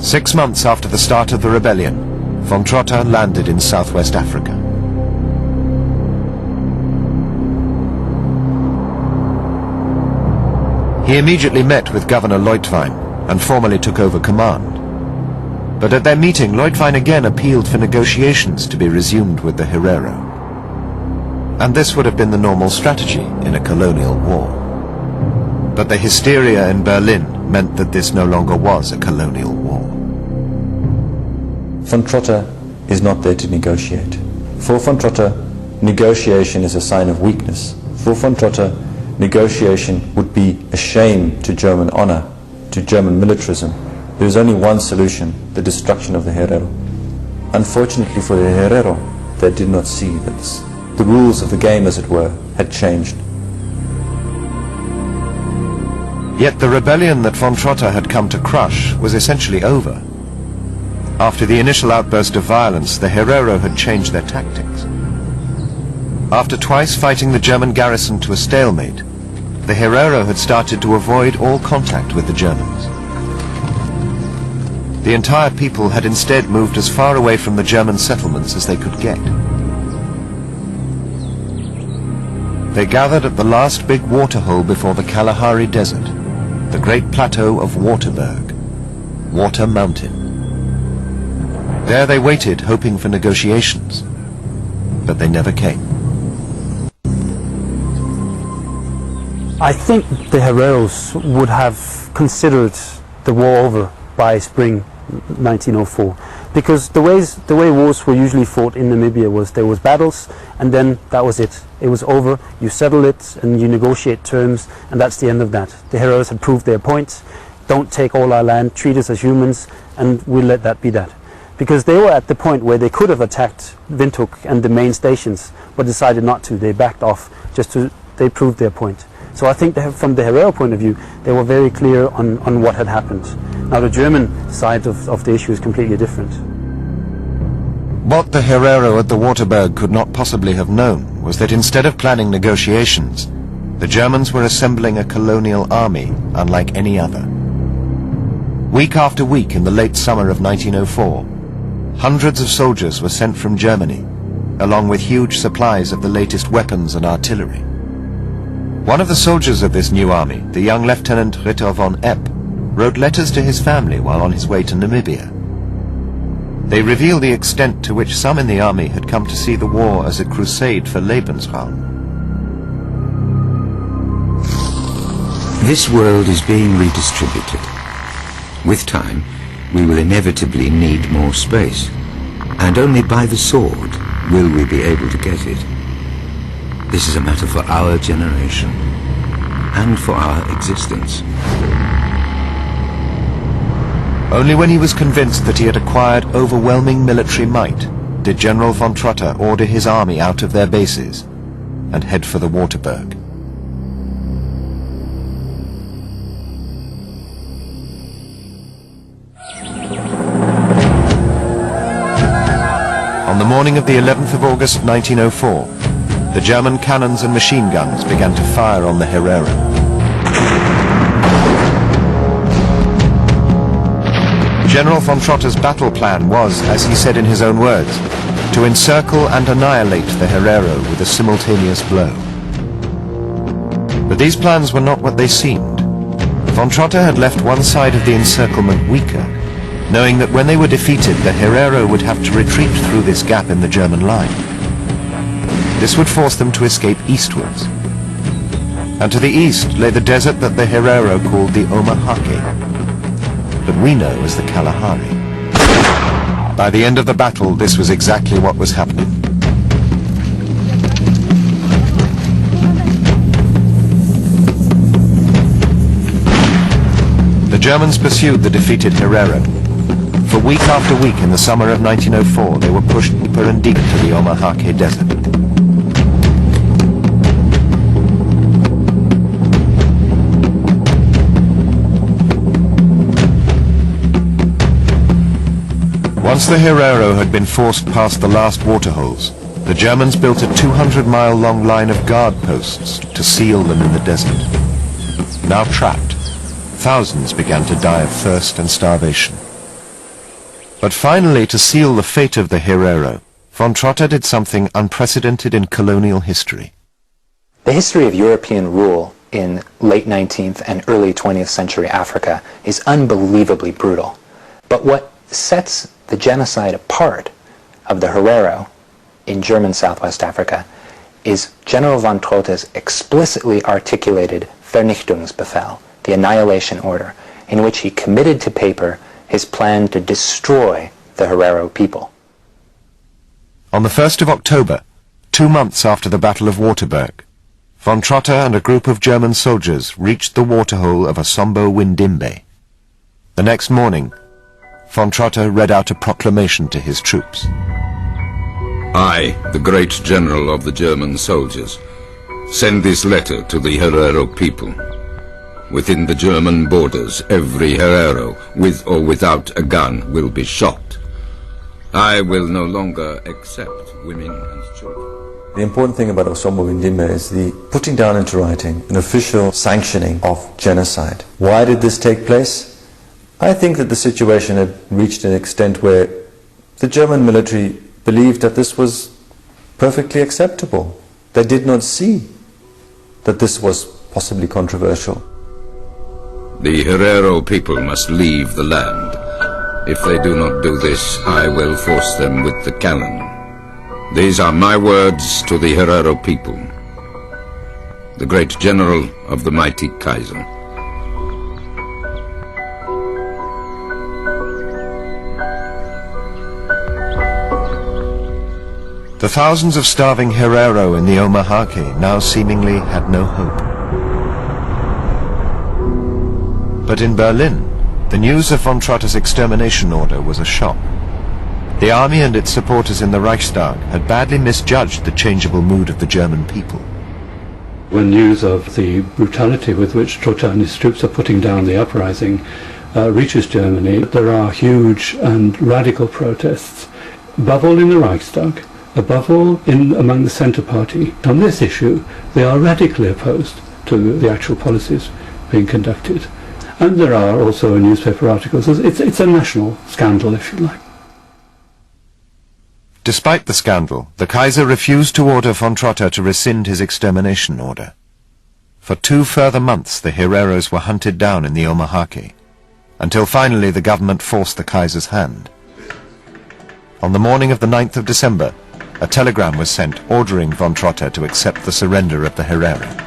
6 months after the start of the rebellion, von Trotta landed in southwest Africa. He immediately met with Governor Leutwein and formally took over command. But at their meeting, Leutwein again appealed for negotiations to be resumed with the Herero. And this would have been the normal strategy in a colonial war. But the hysteria in Berlin meant that this no longer was a colonial war. Von Trotta is not there to negotiate. For von Trotta, negotiation is a sign of weakness. For von Trotta, negotiation would be a shame to German honor, to German militarism. There is only one solution, the destruction of the Herero. Unfortunately for the Herero, they did not see that the rules of the game, as it were, had changed. Yet the rebellion that von Trotta had come to crush was essentially over. After the initial outburst of violence, the Herero had changed their tactics. After twice fighting the German garrison to a stalemate, the Herero had started to avoid all contact with the Germans. The entire people had instead moved as far away from the German settlements as they could get. They gathered at the last big waterhole before the Kalahari Desert, the great plateau of Waterberg, Water Mountain. There they waited, hoping for negotiations, but they never came. I think the Hereros would have considered the war over by spring 1904, because the way wars were usually fought in Namibia was there was battles and then that was it. It was over, you settle it and you negotiate terms, and that's the end of that. The Hereros had proved their point. Don't take all our land, treat us as humans, and we'll let that be that. Because they were at the point where they could have attacked Windhoek and the main stations, but decided not to. They backed off, they proved their point. So I think from the Herero point of view, they were very clear on what had happened. Now the German side of the issue is completely different. What the Herero at the Waterberg could not possibly have known was that instead of planning negotiations, the Germans were assembling a colonial army unlike any other. Week after week in the late summer of 1904, hundreds of soldiers were sent from Germany, along with huge supplies of the latest weapons and artillery. One of the soldiers of this new army, the young Lieutenant Ritter von Epp, wrote letters to his family while on his way to Namibia. They reveal the extent to which some in the army had come to see the war as a crusade for Lebensraum. This world is being redistributed. With time, we will inevitably need more space, and only by the sword will we be able to get it. This is a matter for our generation, and for our existence. Only when he was convinced that he had acquired overwhelming military might did General von Trotta order his army out of their bases and head for the Waterberg. On the morning of the 11th of August 1904, the German cannons and machine guns began to fire on the Herero. General von Trotta's battle plan was, as he said in his own words, to encircle and annihilate the Herero with a simultaneous blow. But these plans were not what they seemed. Von Trotta had left one side of the encirclement weaker, knowing that when they were defeated, the Herero would have to retreat through this gap in the German line. This would force them to escape eastwards. And to the east lay the desert that the Herero called the ovHerero, but we know as the Kalahari. By the end of the battle, this was exactly what was happening. The Germans pursued the defeated Herero. For week after week in the summer of 1904, they were pushed deeper and deeper to the ovHerero desert. Once the Herero had been forced past the last waterholes, the Germans built a 200-mile-long line of guard posts to seal them in the desert. Now trapped, thousands began to die of thirst and starvation. But finally, to seal the fate of the Herero, von Trotta did something unprecedented in colonial history. The history of European rule in late 19th and early 20th century Africa is unbelievably brutal. But what sets the genocide apart of the Herero in German Southwest Africa is General von Trotta's explicitly articulated Vernichtungsbefehl, the annihilation order, in which he committed to paper his plan to destroy the Herero people. On the 1st of October, 2 months after the Battle of Waterberg, von Trotta and a group of German soldiers reached the waterhole of Asombo Windimbe. The next morning, von Trotta read out a proclamation to his troops. I, the great general of the German soldiers, send this letter to the Herero people. Within the German borders, every Herero, with or without a gun, will be shot. I will no longer accept women and children. The important thing about Asombo Windimbe is the putting down into writing an official sanctioning of genocide. Why did this take place? I think that the situation had reached an extent where the German military believed that this was perfectly acceptable. They did not see that this was possibly controversial. The Herero people must leave the land. If they do not do this, I will force them with the cannon. These are my words to the Herero people, the great general of the mighty Kaiser. The thousands of starving Herero in the Omahake now seemingly had no hope. But in Berlin, the news of von Trotta's extermination order was a shock. The army and its supporters in the Reichstag had badly misjudged the changeable mood of the German people. When news of the brutality with which Trotta and his troops are putting down the uprising reaches Germany, there are huge and radical protests, above all in the Reichstag, above all among the Centre Party. On this issue, they are radically opposed to the actual policies being conducted. And there are also newspaper articles. It's a national scandal, if you like. Despite the scandal, the Kaiser refused to order von Trotta to rescind his extermination order. For 2 further months the Hereros were hunted down in the Omahake, until finally the government forced the Kaiser's hand. On the morning of the 9th of December, a telegram was sent ordering von Trotta to accept the surrender of the Herero.